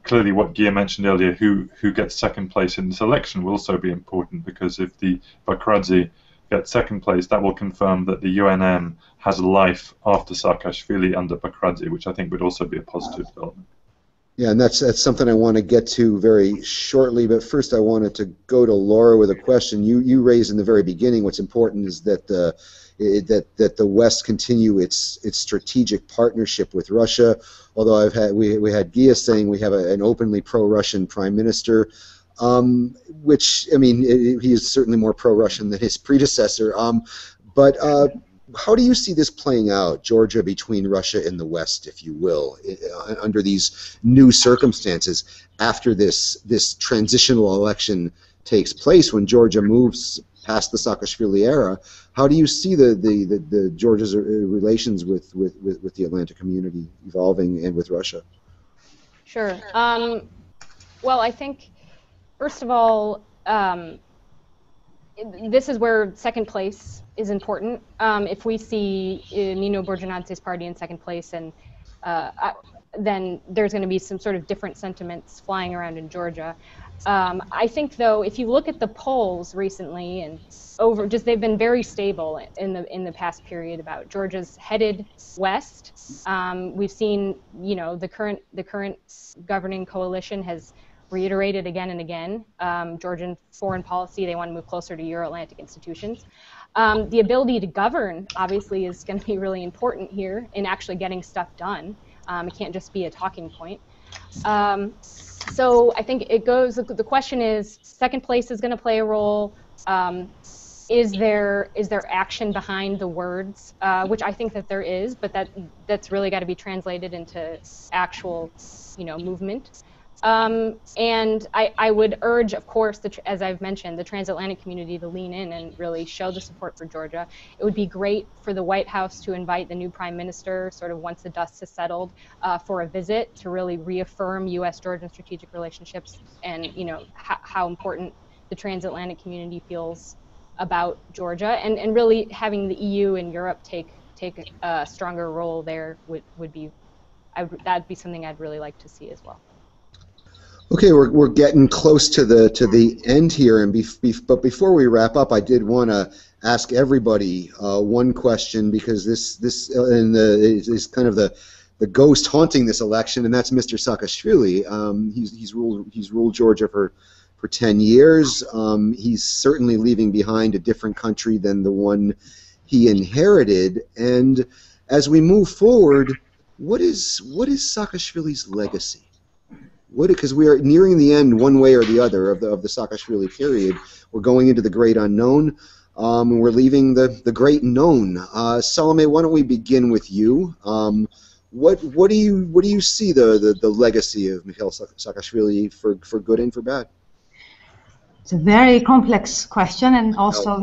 Clearly, what Ghia mentioned earlier, who gets second place in this election, will also be important, because if the Bakradze gets second place, that will confirm that the UNM has a life after Saakashvili under Bakradze, which I think would also be a positive development. Yeah, and that's something I want to get to very shortly, but first I wanted to go to Laura with a question. You raised in the very beginning what's important is that the West continue its strategic partnership with Russia, although we had Ghia saying we have an openly pro-Russian prime minister, which, I mean, he is certainly more pro-Russian than his predecessor, but how do you see this playing out, Georgia, between Russia and the West, if you will, under these new circumstances after this transitional election takes place, when Georgia moves past the Saakashvili era? How do you see the Georgia's relations with the Atlantic community evolving, and with Russia? Sure. Well, I think, first of all, this is where second place is important. If we see Nino Borjanadze's party in second place, and then there's going to be some sort of different sentiments flying around in Georgia. I think, though, if you look at the polls recently, and they've been very stable in the past period about Georgia's headed west. We've seen, the current governing coalition has reiterated again and again Georgian foreign policy. They want to move closer to Euro-Atlantic institutions. The ability to govern, obviously, is going to be really important here in actually getting stuff done. It can't just be a talking point. So I think it goes, the question is, second place is going to play a role. Is there action behind the words, which I think that there is, but that's really got to be translated into actual, movement. And I would urge, of course, as I've mentioned, the transatlantic community to lean in and really show the support for Georgia. It would be great for the White House to invite the new prime minister, sort of once the dust has settled, for a visit to really reaffirm U.S.-Georgian strategic relationships, and how important the transatlantic community feels about Georgia, and really having the EU and Europe take a stronger role there would be, that'd be something I'd really like to see as well. Okay, we're getting close to the end here, and but before we wrap up, I did want to ask everybody one question, because this is kind of the ghost haunting this election, and that's Mr. Saakashvili. He's ruled Georgia for 10 years. He's certainly leaving behind a different country than the one he inherited. And as we move forward, what is Saakashvili's legacy? Because we are nearing the end, one way or the other, of the Saakashvili period. We're going into the great unknown, and we're leaving the great known. Salome, why don't we begin with you? What do you see the legacy of Mikhail Saakashvili for good and for bad? It's a very complex question, and also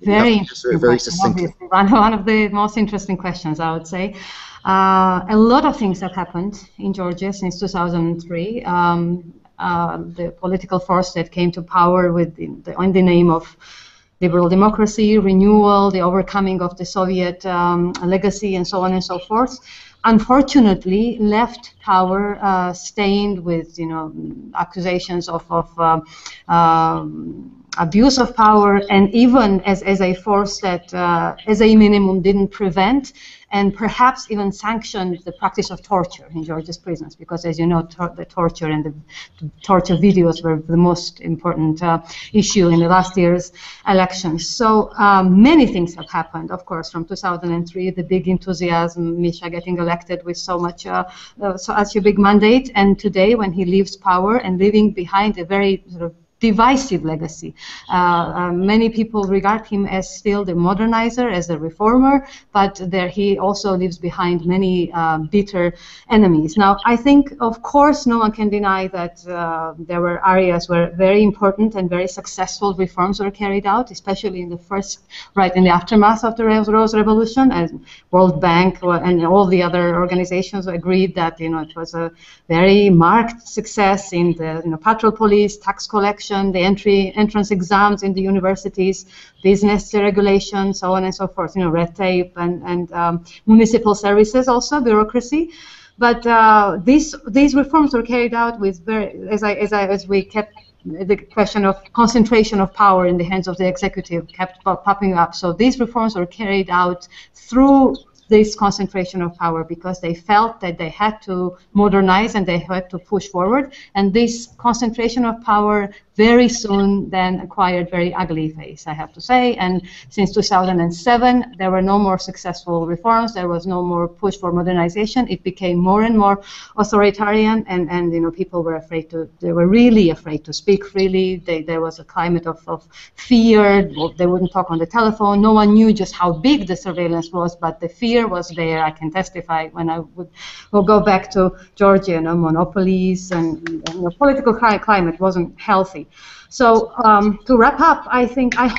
very interesting question. Obviously, one of the most interesting questions, I would say. A lot of things have happened in Georgia since 2003. The political force that came to power in the name of liberal democracy, renewal, the overcoming of the Soviet legacy, and so on and so forth, unfortunately left power stained with accusations of abuse of power, and even as a force that as a minimum didn't prevent and perhaps even sanctioned the practice of torture in Georgia's prisons, because, as you know, the torture and the torture videos were the most important issue in the last year's elections. So many things have happened, of course, from 2003, the big enthusiasm, Misha getting elected with such a big mandate, and today when he leaves power and leaving behind a very sort of divisive legacy. Many people regard him as still the modernizer, as the reformer, but there he also leaves behind many bitter enemies. Now, I think, of course, no one can deny that there were areas where very important and very successful reforms were carried out, especially in the in the aftermath of the Rose Revolution, and World Bank and all the other organizations agreed that it was a very marked success in the patrol police, tax collection, the entrance exams in the universities, business regulation, so on and so forth. Red tape and municipal services, also bureaucracy. But these reforms were carried out with as we kept the question of concentration of power in the hands of the executive kept popping up. So these reforms were carried out through this concentration of power because they felt that they had to modernize and they had to push forward. And this concentration of power very soon then acquired very ugly face, I have to say. And since 2007, there were no more successful reforms. There was no more push for modernization. It became more and more authoritarian, and people were they were really afraid to speak freely. There was a climate of fear. They wouldn't talk on the telephone. No one knew just how big the surveillance was, but the fear was there. I can testify when I will go back to Georgia, monopolies and the political climate wasn't healthy. So to wrap up, I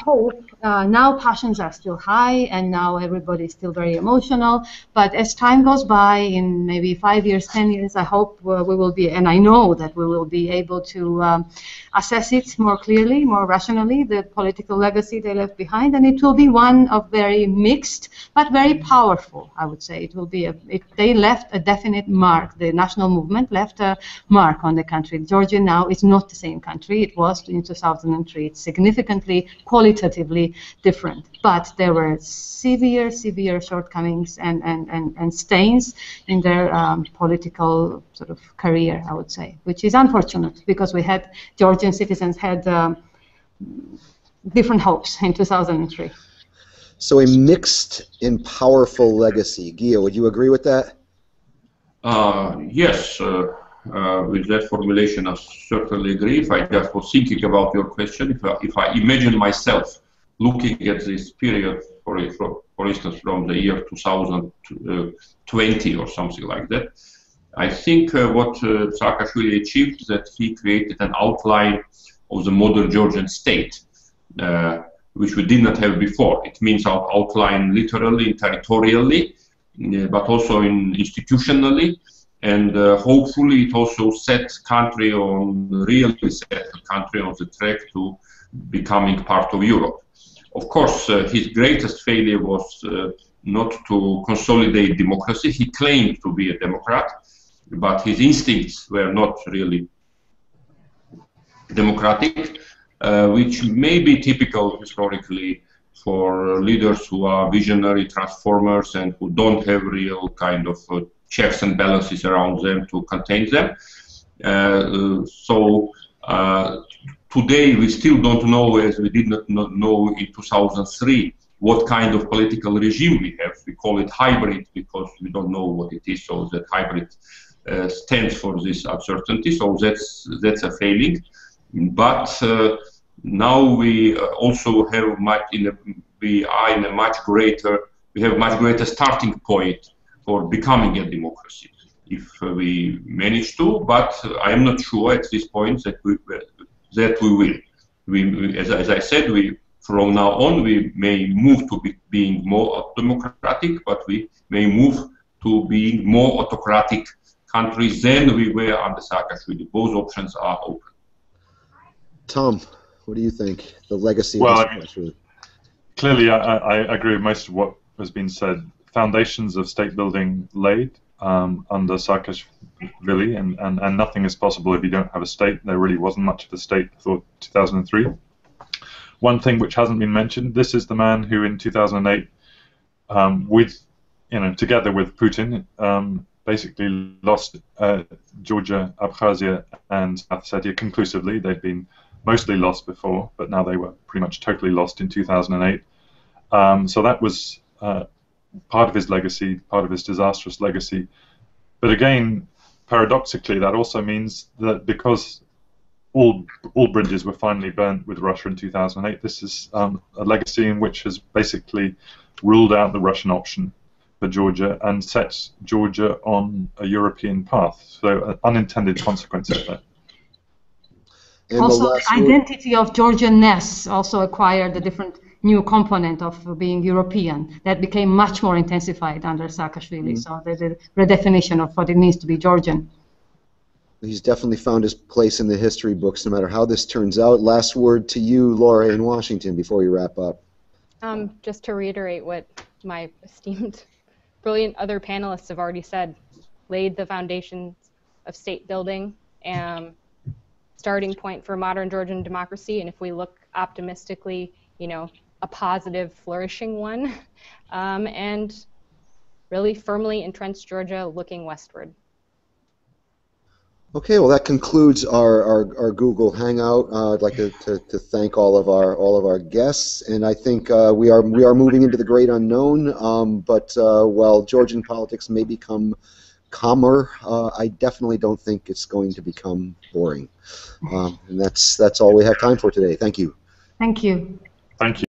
hope now passions are still high and now everybody is still very emotional. But as time goes by, in maybe 5 years, 10 years, I hope we will be, and I know that we will be able to assess it more clearly, more rationally, the political legacy they left behind, and it will be one of very mixed but very powerful, I would say. It will be they left a definite mark. The national movement left a mark on the country. Georgia now is not the same country it was in 2003. It's significantly, qualitatively different. But there were severe shortcomings and stains in their political sort of career, I would say, which is unfortunate because Georgian citizens had different hopes in 2003. So a mixed and powerful legacy. Ghia, would you agree with that? Yes. With that formulation, I certainly agree. If I just was thinking about your question, if I imagine myself looking at this period, for instance, from the year 2020 or something like that, I think what Saakashvili achieved is that he created an outline of the modern Georgian state, which we did not have before. It means outline literally, territorially, but also institutionally. And hopefully it also really set the country on the track to becoming part of Europe. Of course, his greatest failure was not to consolidate democracy. He claimed to be a democrat, but his instincts were not really democratic, which may be typical historically for leaders who are visionary transformers and who don't have real kind of checks and balances around them to contain them. Today we still don't know, as we did not know in 2003, what kind of political regime we have. We call it hybrid because we don't know what it is, so that hybrid stands for this uncertainty, so that's a failing. But now we also have we have a much greater starting point for becoming a democracy, if we manage to. But I am not sure at this point that we will. As I said, from now on we may move to being more democratic, but we may move to being more autocratic countries than we were under Saakashvili. Both options are open. Tom, what do you think? The legacy of Saakashvili? Clearly, I agree with most of what has been said. Foundations of state building laid under Saakashvili, and nothing is possible if you don't have a state. There really wasn't much of a state before 2003. One thing which hasn't been mentioned: this is the man who, in 2008, together with Putin, basically lost Georgia, Abkhazia, and South Ossetia conclusively. They'd been mostly lost before, but now they were pretty much totally lost in 2008. So that was part of his legacy, part of his disastrous legacy. But again, paradoxically, that also means that because all bridges were finally burnt with Russia in 2008. This is a legacy in which has basically ruled out the Russian option for Georgia and sets Georgia on a European path. So unintended consequences there. And also, the identity of Georgianness also acquired a different new component of being European that became much more intensified under Saakashvili. So there's a redefinition of what it means to be Georgian. He's definitely found his place in the history books, no matter how this turns out. Last word to you, Laura, in Washington, before we wrap up. Just to reiterate what my esteemed, brilliant other panelists have already said, laid the foundations of state building, starting point for modern Georgian democracy, and if we look optimistically, you know, a positive, flourishing one, and really firmly entrenched Georgia looking westward. Okay, well that concludes our Google Hangout. I'd like to thank all of our guests, and I think we are moving into the great unknown. But while Georgian politics may become calmer, I definitely don't think it's going to become boring. And that's all we have time for today. Thank you. Thank you. Thank you.